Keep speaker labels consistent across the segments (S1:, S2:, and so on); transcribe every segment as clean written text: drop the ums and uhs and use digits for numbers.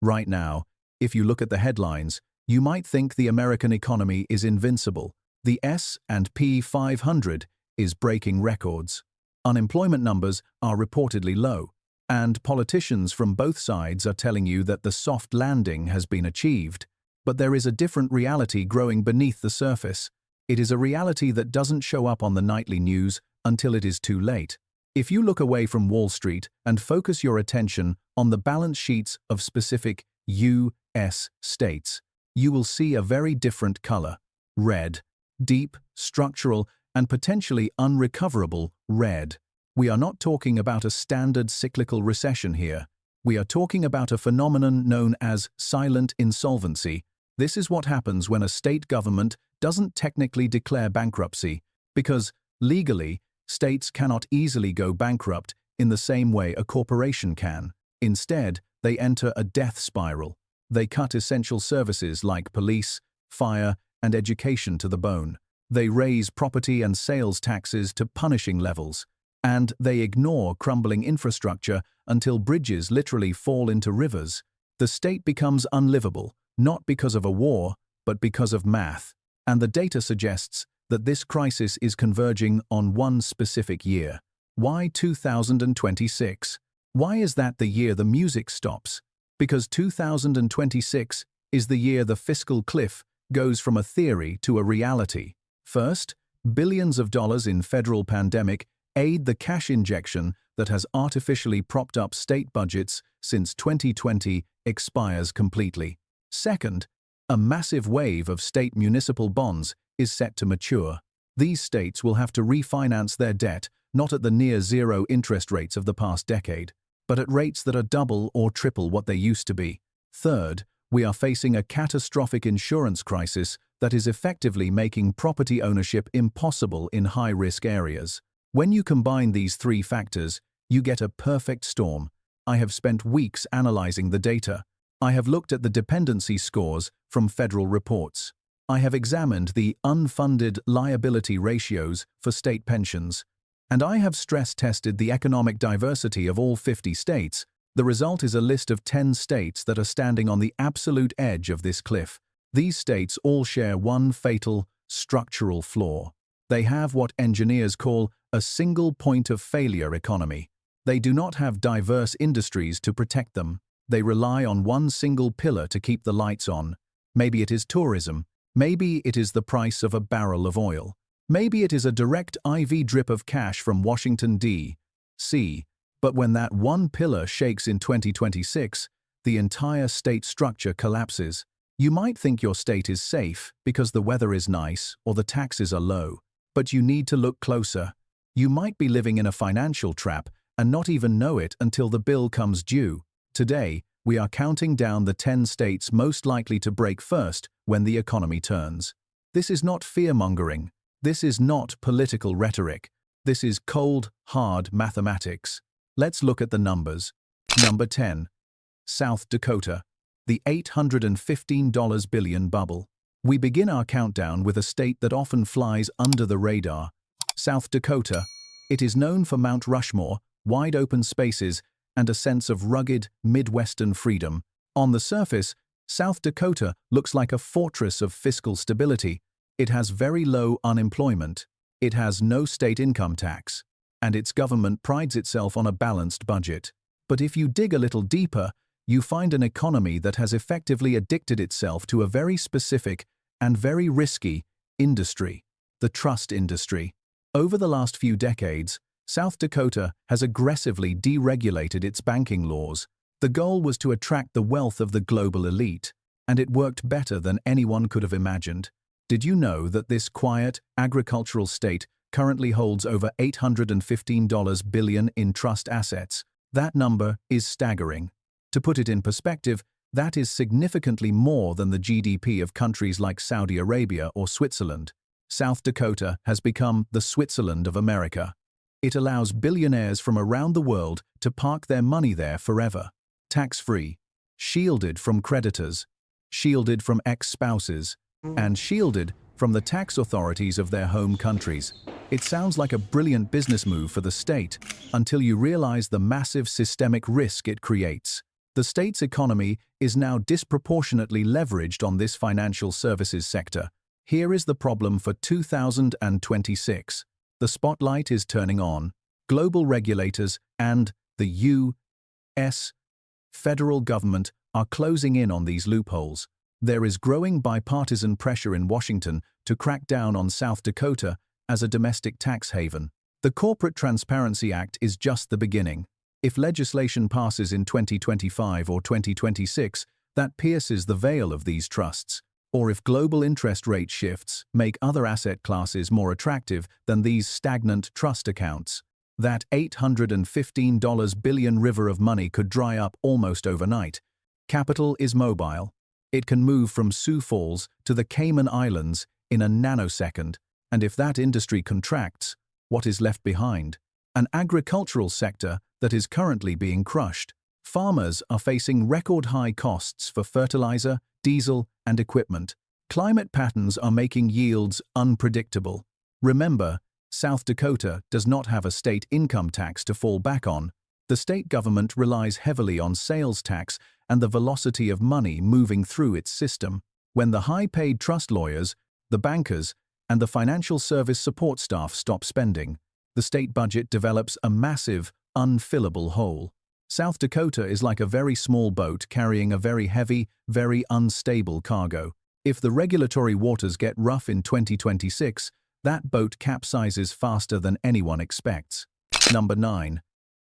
S1: Right now, if you look at the headlines, you might think the American economy is invincible. The S&P 500 is breaking records. Unemployment numbers are reportedly low, and politicians from both sides are telling you that the soft landing has been achieved. But there is a different reality growing beneath the surface. It is a reality that doesn't show up on the nightly news until it is too late. If you look away from Wall Street and focus your attention on the balance sheets of specific U.S. states, you will see a very different color: red, deep, structural, and potentially unrecoverable red. We are not talking about a standard cyclical recession here. We are talking about a phenomenon known as silent insolvency. This is what happens when a state government doesn't technically declare bankruptcy, because, legally, states cannot easily go bankrupt in the same way a corporation can. Instead, they enter a death spiral. They cut essential services like police, fire, and education to the bone. They raise property and sales taxes to punishing levels. And they ignore crumbling infrastructure until bridges literally fall into rivers. The state becomes unlivable, not because of a war, but because of math. And the data suggests that this crisis is converging on one specific year. Why 2026? Why is that the year the music stops? Because 2026 is the year the fiscal cliff goes from a theory to a reality. First, billions of dollars in federal pandemic aid the cash injection that has artificially propped up state budgets since 2020 expires completely. Second, a massive wave of state municipal bonds is set to mature. These states will have to refinance their debt not at the near-zero interest rates of the past decade, but at rates that are double or triple what they used to be. Third, we are facing a catastrophic insurance crisis that is effectively making property ownership impossible in high-risk areas. When you combine these three factors, you get a perfect storm. I have spent weeks analyzing the data. I have looked at the dependency scores from federal reports. I have examined the unfunded liability ratios for state pensions. And I have stress-tested the economic diversity of all 50 states. The result is a list of 10 states that are standing on the absolute edge of this cliff. These states all share one fatal, structural flaw. They have what engineers call a single point of failure economy. They do not have diverse industries to protect them. They rely on one single pillar to keep the lights on. Maybe it is tourism. Maybe it is the price of a barrel of oil. Maybe it is a direct IV drip of cash from Washington, D.C. But when that one pillar shakes in 2026, the entire state structure collapses. You might think your state is safe because the weather is nice or the taxes are low, but you need to look closer. You might be living in a financial trap and not even know it until the bill comes due. Today, we are counting down the 10 states most likely to break first when the economy turns. This is not fear-mongering. This is not political rhetoric. This is cold, hard mathematics. Let's look at the numbers. Number 10. South Dakota. The $815 billion bubble. We begin our countdown with a state that often flies under the radar. South Dakota. It is known for Mount Rushmore, wide open spaces, and a sense of rugged, Midwestern freedom. On the surface, South Dakota looks like a fortress of fiscal stability. It has very low unemployment. It has no state income tax. And its government prides itself on a balanced budget. But if you dig a little deeper, you find an economy that has effectively addicted itself to a very specific and very risky industry: the trust industry. Over the last few decades, South Dakota has aggressively deregulated its banking laws. The goal was to attract the wealth of the global elite, and it worked better than anyone could have imagined. Did you know that this quiet, agricultural state currently holds over $815 billion in trust assets? That number is staggering. To put it in perspective, that is significantly more than the GDP of countries like Saudi Arabia or Switzerland. South Dakota has become the Switzerland of America. It allows billionaires from around the world to park their money there forever. Tax-free, shielded from creditors, shielded from ex-spouses, and shielded from the tax authorities of their home countries. It sounds like a brilliant business move for the state until you realize the massive systemic risk it creates. The state's economy is now disproportionately leveraged on this financial services sector. Here is the problem for 2026. The spotlight is turning on. Global regulators and the U.S. federal government are closing in on these loopholes. There is growing bipartisan pressure in Washington to crack down on South Dakota as a domestic tax haven. The Corporate Transparency Act is just the beginning. If legislation passes in 2025 or 2026, that pierces the veil of these trusts. Or if global interest rate shifts make other asset classes more attractive than these stagnant trust accounts, that $815 billion river of money could dry up almost overnight. Capital is mobile. It can move from Sioux Falls to the Cayman Islands in a nanosecond, and if that industry contracts, what is left behind? An agricultural sector that is currently being crushed. Farmers are facing record-high costs for fertilizer, diesel, and equipment. Climate patterns are making yields unpredictable. Remember, South Dakota does not have a state income tax to fall back on. The state government relies heavily on sales tax and the velocity of money moving through its system. When the high-paid trust lawyers, the bankers, and the financial service support staff stop spending, the state budget develops a massive, unfillable hole. South Dakota is like a very small boat carrying a very heavy, very unstable cargo. If the regulatory waters get rough in 2026, that boat capsizes faster than anyone expects. Number 9.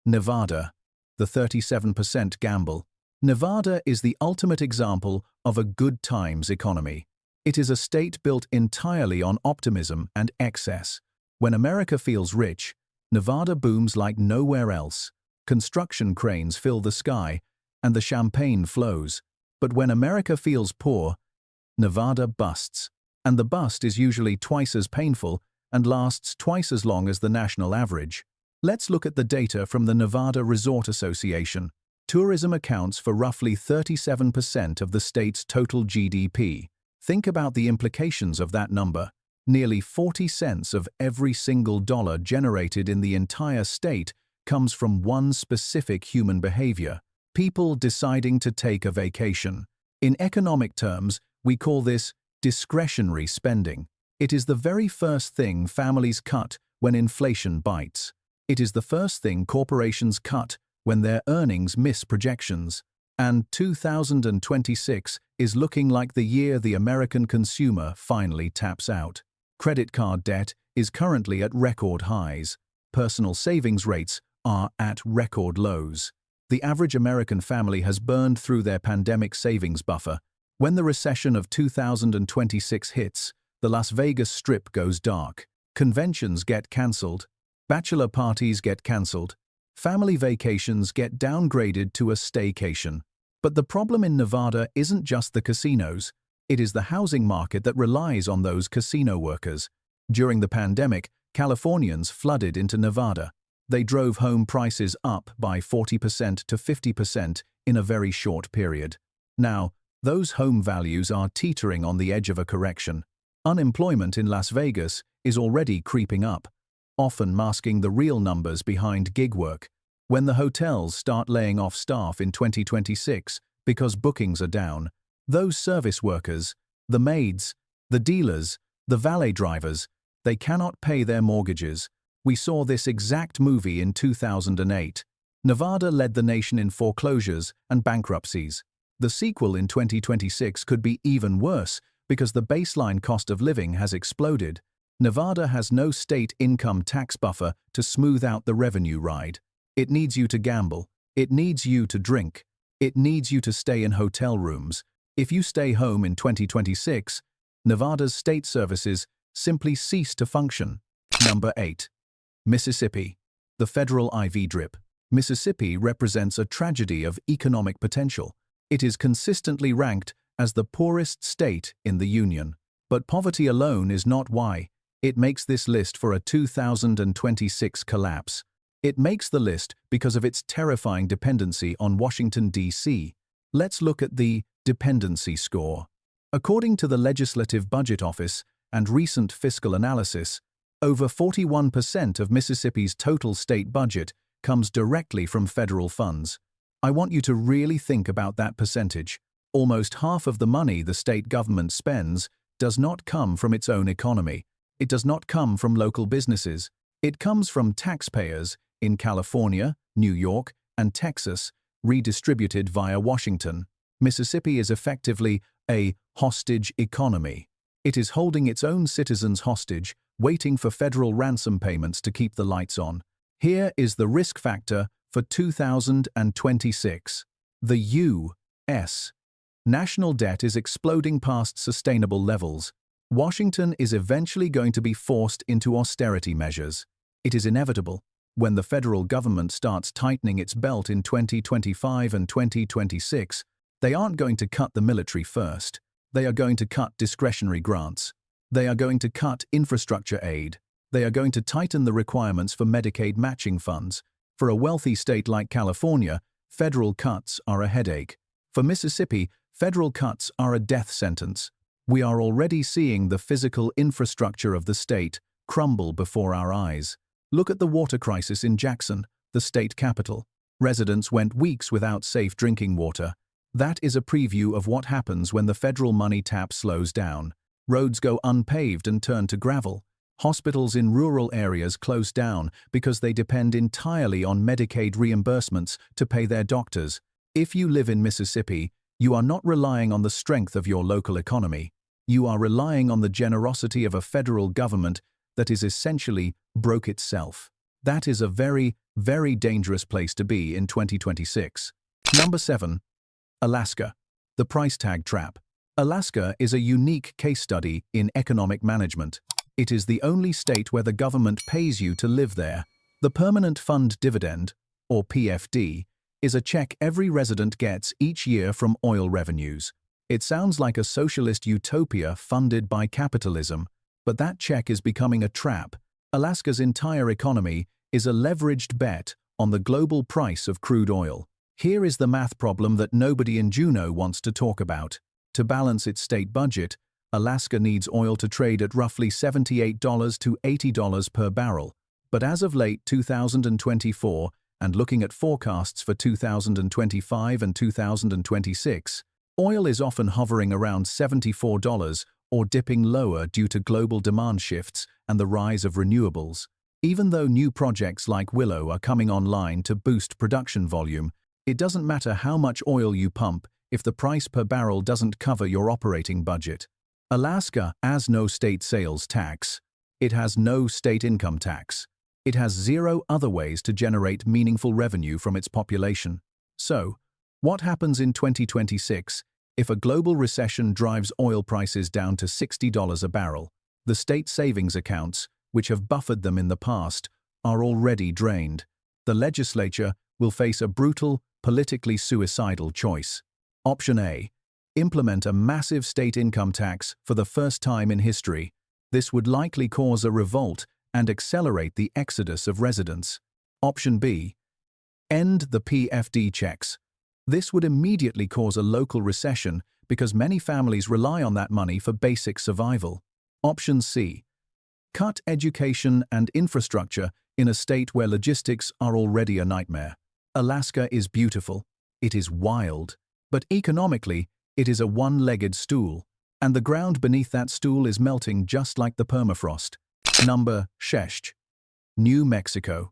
S1: Nevada. The 37% gamble. Nevada is the ultimate example of a good times economy. It is a state built entirely on optimism and excess. When America feels rich, Nevada booms like nowhere else. Construction cranes fill the sky, and the champagne flows. But when America feels poor, Nevada busts. And the bust is usually twice as painful and lasts twice as long as the national average. Let's look at the data from the Nevada Resort Association. Tourism accounts for roughly 37% of the state's total GDP. Think about the implications of that number. Nearly 40 cents of every single dollar generated in the entire state comes from one specific human behavior: people deciding to take a vacation. In economic terms, we call this discretionary spending. It is the very first thing families cut when inflation bites. It is the first thing corporations cut when their earnings miss projections. And 2026 is looking like the year the American consumer finally taps out. Credit card debt is currently at record highs. Personal savings rates are at record lows. The average American family has burned through their pandemic savings buffer. When the recession of 2026 hits, the Las Vegas Strip goes dark. Conventions get cancelled. Bachelor parties get cancelled. Family vacations get downgraded to a staycation. But the problem in Nevada isn't just the casinos. It is the housing market that relies on those casino workers. During the pandemic, Californians flooded into Nevada. They drove home prices up by 40% to 50% in a very short period. Now, those home values are teetering on the edge of a correction. Unemployment in Las Vegas is already creeping up, often masking the real numbers behind gig work. When the hotels start laying off staff in 2026 because bookings are down, those service workers, the maids, the dealers, the valet drivers, they cannot pay their mortgages. We saw this exact movie in 2008. Nevada led the nation in foreclosures and bankruptcies. The sequel in 2026 could be even worse because the baseline cost of living has exploded. Nevada has no state income tax buffer to smooth out the revenue ride. It needs you to gamble. It needs you to drink. It needs you to stay in hotel rooms. If you stay home in 2026, Nevada's state services simply cease to function. Number 8. Mississippi. The federal IV drip. Mississippi represents a tragedy of economic potential. It is consistently ranked as the poorest state in the union. But poverty alone is not why it makes this list for a 2026 collapse. It makes the list because of its terrifying dependency on Washington, D.C. Let's look at the dependency score. According to the Legislative Budget Office and recent fiscal analysis, over 41% of Mississippi's total state budget comes directly from federal funds. I want you to really think about that percentage. Almost half of the money the state government spends does not come from its own economy. It does not come from local businesses. It comes from taxpayers in California, New York, and Texas, redistributed via Washington. Mississippi is effectively a hostage economy. It is holding its own citizens hostage, waiting for federal ransom payments to keep the lights on. Here is the risk factor for 2026. The U.S. national debt is exploding past sustainable levels. Washington is eventually going to be forced into austerity measures. It is inevitable. When the federal government starts tightening its belt in 2025 and 2026, they aren't going to cut the military first. They are going to cut discretionary grants. They are going to cut infrastructure aid. They are going to tighten the requirements for Medicaid matching funds. For a wealthy state like California, federal cuts are a headache. For Mississippi, federal cuts are a death sentence. We are already seeing the physical infrastructure of the state crumble before our eyes. Look at the water crisis in Jackson, the state capital. Residents went weeks without safe drinking water. That is a preview of what happens when the federal money tap slows down. Roads go unpaved and turn to gravel. Hospitals in rural areas close down because they depend entirely on Medicaid reimbursements to pay their doctors. If you live in Mississippi, you are not relying on the strength of your local economy. You are relying on the generosity of a federal government that is essentially broke itself. That is a very, very dangerous place to be in 2026. Number 7. Alaska. The price tag trap. Alaska is a unique case study in economic management. It is the only state where the government pays you to live there. The Permanent Fund Dividend, or PFD, is a check every resident gets each year from oil revenues. It sounds like a socialist utopia funded by capitalism, but that check is becoming a trap. Alaska's entire economy is a leveraged bet on the global price of crude oil. Here is the math problem that nobody in Juneau wants to talk about. To balance its state budget, Alaska needs oil to trade at roughly $78 to $80 per barrel. But as of late 2024, and looking at forecasts for 2025 and 2026, oil is often hovering around $74 or dipping lower due to global demand shifts and the rise of renewables. Even though new projects like Willow are coming online to boost production volume, it doesn't matter how much oil you pump if the price per barrel doesn't cover your operating budget. Alaska has no state sales tax. It has no state income tax. It has zero other ways to generate meaningful revenue from its population. So, what happens in 2026 if a global recession drives oil prices down to $60 a barrel? The state savings accounts, which have buffered them in the past, are already drained. The legislature will face a brutal, politically suicidal choice. Option A. Implement a massive state income tax for the first time in history. This would likely cause a revolt and accelerate the exodus of residents. Option B. End the PFD checks. This would immediately cause a local recession because many families rely on that money for basic survival. Option C. Cut education and infrastructure in a state where logistics are already a nightmare. Alaska is beautiful. It is wild. But economically, it is a one-legged stool, and the ground beneath that stool is melting just like the permafrost. Number 6. New Mexico.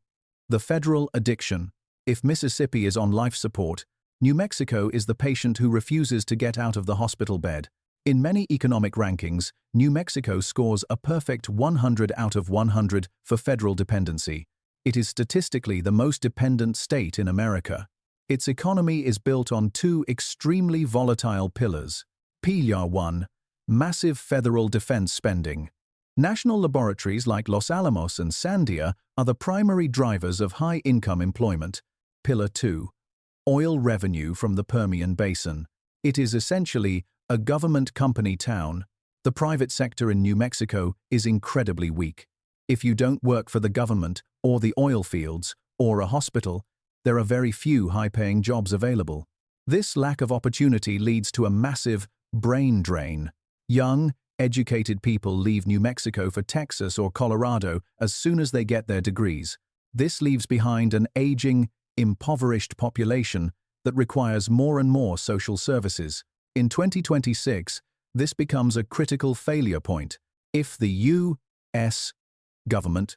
S1: The federal addiction. If Mississippi is on life support, New Mexico is the patient who refuses to get out of the hospital bed. In many economic rankings, New Mexico scores a perfect 100 out of 100 for federal dependency. It is statistically the most dependent state in America. Its economy is built on two extremely volatile pillars. Pillar 1. Massive federal defense spending. National laboratories like Los Alamos and Sandia are the primary drivers of high-income employment. Pillar 2. Oil revenue from the Permian Basin. It is essentially a government company town. The private sector in New Mexico is incredibly weak. If you don't work for the government, or the oil fields, or a hospital, there are very few high-paying jobs available. This lack of opportunity leads to a massive brain drain. Young, educated people leave New Mexico for Texas or Colorado as soon as they get their degrees. This leaves behind an aging, impoverished population that requires more and more social services. In 2026, this becomes a critical failure point. If the U.S. government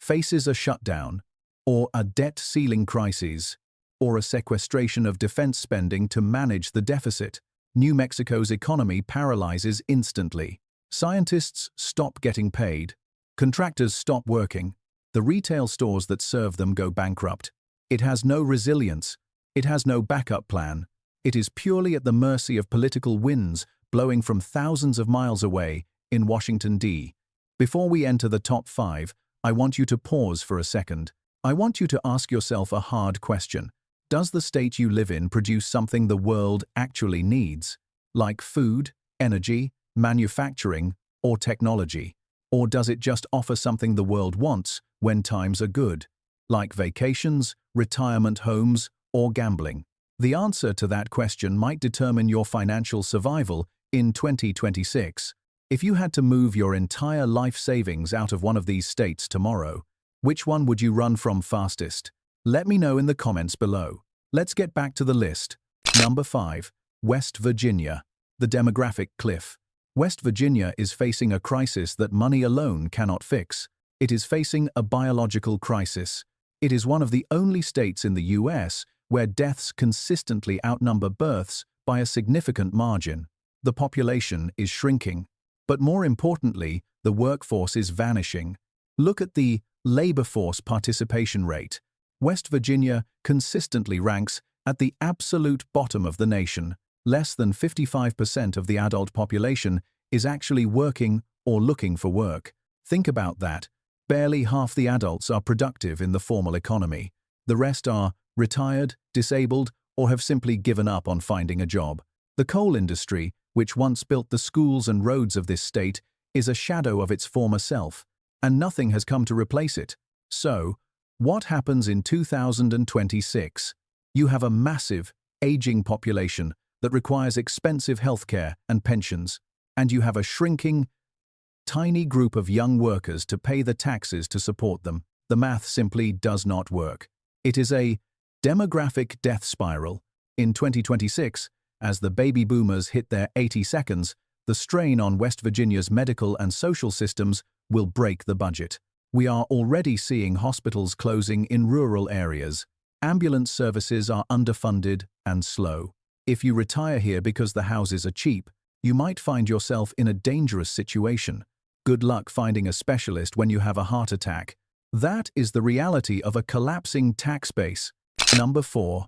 S1: faces a shutdown, or a debt ceiling crisis, or a sequestration of defense spending to manage the deficit, New Mexico's economy paralyzes instantly. Scientists stop getting paid. Contractors stop working. The retail stores that serve them go bankrupt. It has no resilience. It has no backup plan. It is purely at the mercy of political winds blowing from thousands of miles away in Washington, D.C. Before we enter the top 5, I want you to pause for a second. I want you to ask yourself a hard question. Does the state you live in produce something the world actually needs, like food, energy, manufacturing, or technology? Or does it just offer something the world wants when times are good, like vacations, retirement homes, or gambling? The answer to that question might determine your financial survival in 2026. If you had to move your entire life savings out of one of these states tomorrow, which one would you run from fastest? Let me know in the comments below. Let's get back to the list. Number 5. West Virginia. The demographic cliff. West Virginia is facing a crisis that money alone cannot fix. It is facing a biological crisis. It is one of the only states in the US where deaths consistently outnumber births by a significant margin. The population is shrinking. But more importantly, the workforce is vanishing. Look at the labor force participation rate. West Virginia consistently ranks at the absolute bottom of the nation. Less than 55% of the adult population is actually working or looking for work. Think about that. Barely half the adults are productive in the formal economy. The rest are retired, disabled, or have simply given up on finding a job. The coal industry, which once built the schools and roads of this state, is a shadow of its former self, and nothing has come to replace it. So, what happens in 2026? You have a massive, aging population that requires expensive healthcare and pensions, and you have a shrinking, tiny group of young workers to pay the taxes to support them. The math simply does not work. It is a demographic death spiral. In 2026, as the baby boomers hit their 80 seconds, the strain on West Virginia's medical and social systems will break the budget. We are already seeing hospitals closing in rural areas. Ambulance services are underfunded and slow. If you retire here because the houses are cheap, you might find yourself in a dangerous situation. Good luck finding a specialist when you have a heart attack. That is the reality of a collapsing tax base. Number 4.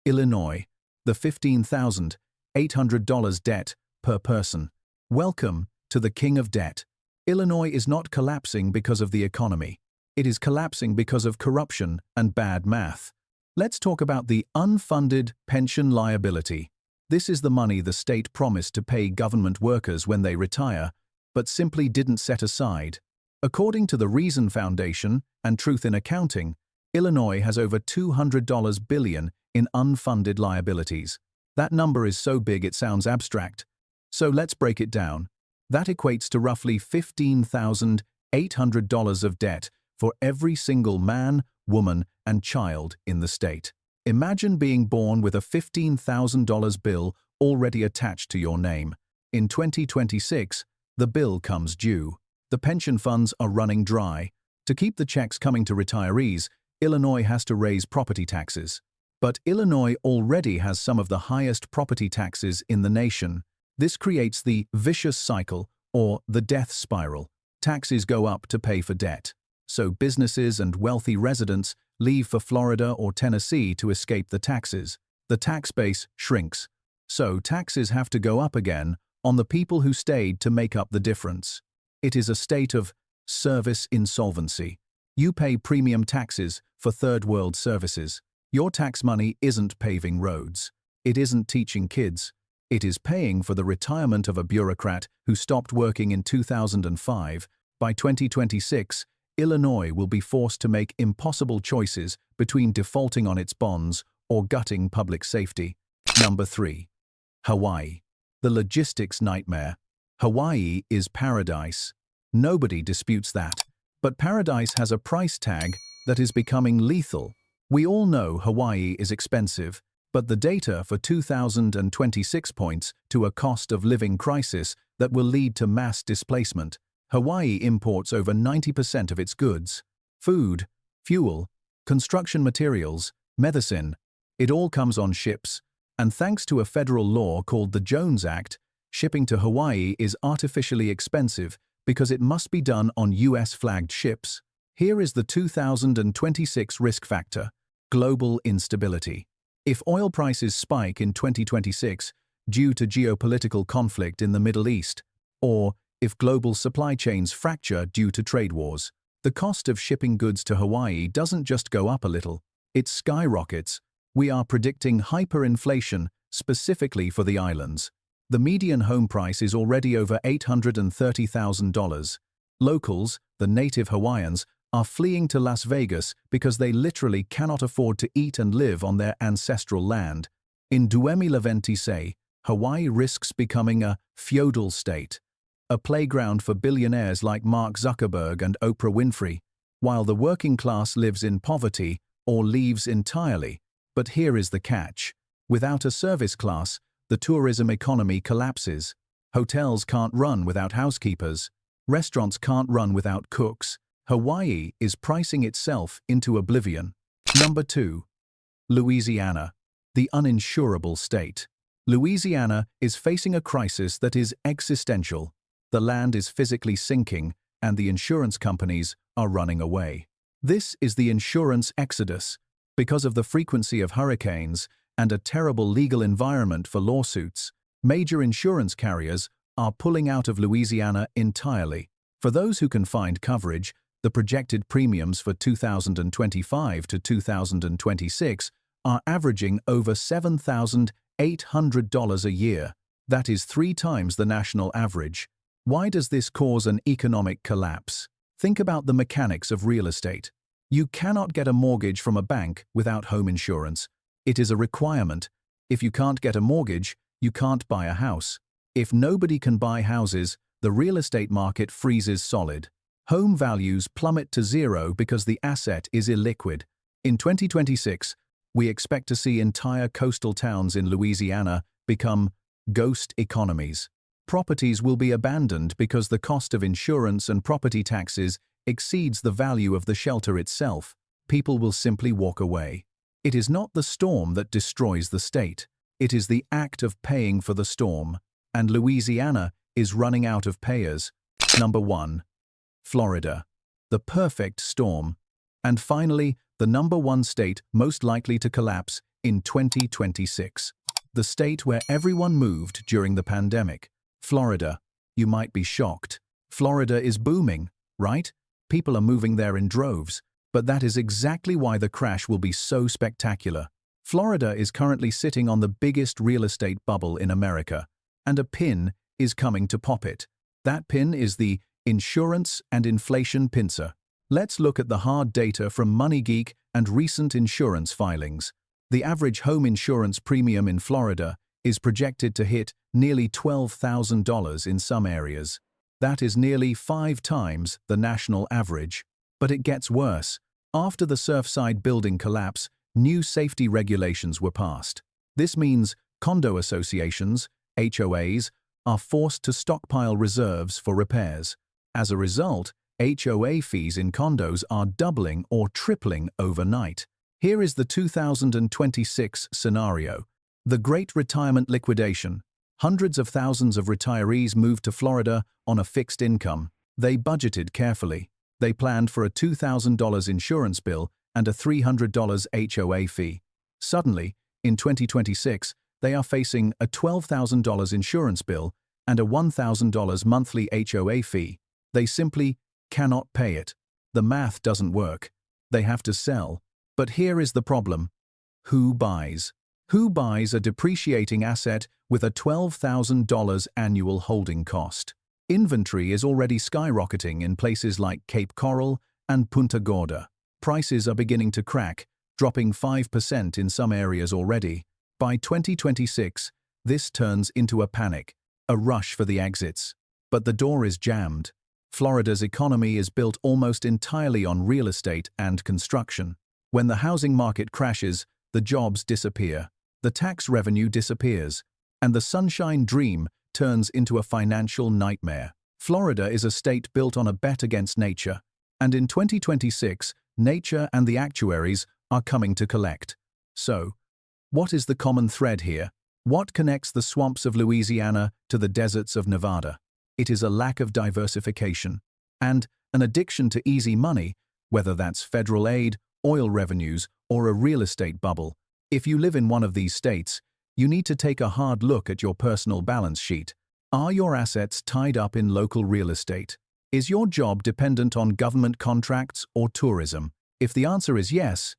S1: Illinois. The $15,800 debt per person. Welcome to the king of debt. Illinois is not collapsing because of the economy. It is collapsing because of corruption and bad math. Let's talk about the unfunded pension liability. This is the money the state promised to pay government workers when they retire, but simply didn't set aside. According to the Reason Foundation and Truth in Accounting, Illinois has over $200 billion in unfunded liabilities. That number is so big it sounds abstract. So let's break it down. That equates to roughly $15,800 of debt for every single man, woman, and child in the state. Imagine being born with a $15,000 bill already attached to your name. In 2026, the bill comes due. The pension funds are running dry. To keep the checks coming to retirees, Illinois has to raise property taxes. But Illinois already has some of the highest property taxes in the nation. This creates the vicious cycle, or the death spiral. Taxes go up to pay for debt. So businesses and wealthy residents leave for Florida or Tennessee to escape the taxes. The tax base shrinks. So taxes have to go up again on the people who stayed to make up the difference. It is a state of service insolvency. You pay premium taxes for third world services. Your tax money isn't paving roads. It isn't teaching kids. It is paying for the retirement of a bureaucrat who stopped working in 2005. By 2026, Illinois will be forced to make impossible choices between defaulting on its bonds or gutting public safety. Number 3. Hawaii. The logistics nightmare. Hawaii is paradise. Nobody disputes that. But paradise has a price tag that is becoming lethal. We all know Hawaii is expensive. But the data for 2026 points to a cost of living crisis that will lead to mass displacement. Hawaii imports over 90% of its goods. Food, fuel, construction materials, medicine. It all comes on ships. And thanks to a federal law called the Jones Act, shipping to Hawaii is artificially expensive because it must be done on US-flagged ships. Here is the 2026 risk factor: global instability. If oil prices spike in 2026 due to geopolitical conflict in the Middle East, or if global supply chains fracture due to trade wars, the cost of shipping goods to Hawaii doesn't just go up a little, it skyrockets. We are predicting hyperinflation specifically for the islands. The median home price is already over $830,000. Locals, the native Hawaiians, are fleeing to Las Vegas because they literally cannot afford to eat and live on their ancestral land. In 2026, Hawaii risks becoming a feudal state, a playground for billionaires like Mark Zuckerberg and Oprah Winfrey, while the working class lives in poverty or leaves entirely. But here is the catch. Without a service class, the tourism economy collapses. Hotels can't run without housekeepers. Restaurants can't run without cooks. Hawaii is pricing itself into oblivion. Number 2. Louisiana, the uninsurable state. Louisiana is facing a crisis that is existential. The land is physically sinking, and the insurance companies are running away. This is the insurance exodus. Because of the frequency of hurricanes and a terrible legal environment for lawsuits, major insurance carriers are pulling out of Louisiana entirely. For those who can find coverage, the projected premiums for 2025 to 2026 are averaging over $7,800 a year. That is 3 times the national average. Why does this cause an economic collapse? Think about the mechanics of real estate. You cannot get a mortgage from a bank without home insurance. It is a requirement. If you can't get a mortgage, you can't buy a house. If nobody can buy houses, the real estate market freezes solid. Home values plummet to zero because the asset is illiquid. In 2026, we expect to see entire coastal towns in Louisiana become ghost economies. Properties will be abandoned because the cost of insurance and property taxes exceeds the value of the shelter itself. People will simply walk away. It is not the storm that destroys the state. It is the act of paying for the storm. And Louisiana is running out of payers. Number 1. Florida, the perfect storm. And finally, the number 1 state most likely to collapse in 2026. The state where everyone moved during the pandemic. Florida. You might be shocked. Florida is booming, right? People are moving there in droves. But that is exactly why the crash will be so spectacular. Florida is currently sitting on the biggest real estate bubble in America, and a pin is coming to pop it. That pin is the insurance and inflation pincer. Let's look at the hard data from MoneyGeek and recent insurance filings. The average home insurance premium in Florida is projected to hit nearly $12,000 in some areas. That is nearly 5 times the national average. But it gets worse. After the Surfside building collapse, new safety regulations were passed. This means condo associations, HOAs, are forced to stockpile reserves for repairs. As a result, HOA fees in condos are doubling or tripling overnight. Here is the 2026 scenario. The Great Retirement Liquidation. Hundreds of thousands of retirees moved to Florida on a fixed income. They budgeted carefully. They planned for a $2,000 insurance bill and a $300 HOA fee. Suddenly, in 2026, they are facing a $12,000 insurance bill and a $1,000 monthly HOA fee. They simply cannot pay it. The math doesn't work. They have to sell. But here is the problem. Who buys? Who buys a depreciating asset with a $12,000 annual holding cost? Inventory is already skyrocketing in places like Cape Coral and Punta Gorda. Prices are beginning to crack, dropping 5% in some areas already. By 2026, this turns into a panic, a rush for the exits. But the door is jammed. Florida's economy is built almost entirely on real estate and construction. When the housing market crashes, the jobs disappear. the tax revenue disappears, and the sunshine dream turns into a financial nightmare. Florida is a state built on a bet against nature, and in 2026, nature and the actuaries are coming to collect. So, what is the common thread here? What connects the swamps of Louisiana to the deserts of Nevada? It is a lack of diversification and an addiction to easy money, whether that's federal aid, oil revenues, or a real estate bubble. If you live in one of these states, you need to take a hard look at your personal balance sheet. Are your assets tied up in local real estate? Is your job dependent on government contracts or tourism? If the answer is yes,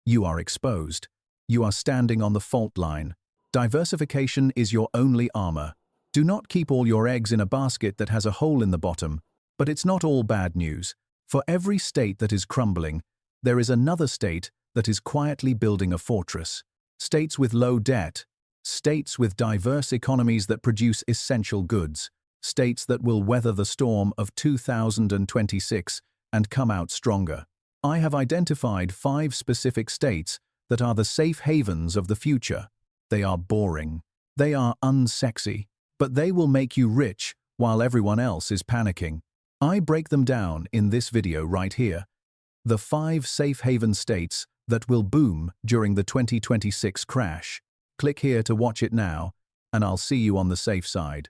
S1: you are exposed. You are standing on the fault line. Diversification is your only armor. Do not keep all your eggs in a basket that has a hole in the bottom. But it's not all bad news. For every state that is crumbling, there is another state that is quietly building a fortress. States with low debt, states with diverse economies that produce essential goods, states that will weather the storm of 2026 and come out stronger. I have identified 5 specific states that are the safe havens of the future. They are boring. They are unsexy. But they will make you rich while everyone else is panicking. I break them down in this video right here. The 5 safe haven states that will boom during the 2026 crash. Click here to watch it now, and I'll see you on the safe side.